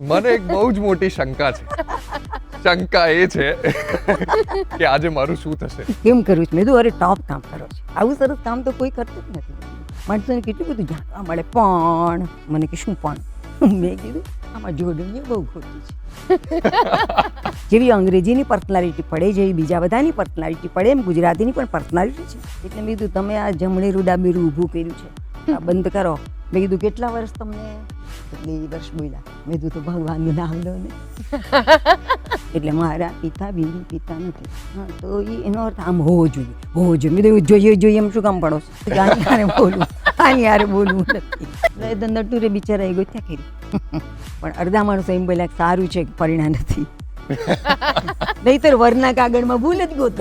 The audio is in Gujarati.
મને એક બહુ જ મોટી શંકા છે. શંકા એ છે કે આજે મારું શું થશે. કેમ કરું છું? મેં કીધું અરે ટોપ કામ કરો છો. આવું સરસ કામ તો કોઈ કરતું જ નથી. માણસોને કેટલું બધું જાણવા મળે. પણ મને કે શું પણ? મેં કીધું આમાં જોડણીઓ બહુ ખોટી છે. જેવી અંગ્રેજીની પર્સનાલિટી પડે, જેવી બીજા બધાની પર્સનાલિટી પડે, એમ ગુજરાતીની પણ પર્સનાલિટી છે. એટલે મેં કીધું તમે આ જમણેરું ડાબેરું ઊભું કર્યું છે, આ બંધ કરો. મેં કીધું કેટલા વર્ષ તમને? એટલે એ વર્ષ બોલ્યા. મેં કીધું તો ભગવાનનું નામ લો ને. એટલે મારા પિતા બીવી પિતા નથી. હા, તો એનો અર્થ આમ હોવો જોઈએ, હોવો જોઈએ. મેં કીધું જોઈએ એમ શું કામ પડો છો? આની હારે બોલવું, આની હારે બોલવું નથી. એટલે નટુરે બિચારા એ ગોત્યા કરી. પણ અડધા માણસો એમ બોલ્યા સારું છે પરિણામ નથી. નહીતર વરના કાગળમાં ભૂલ જ ગોતત.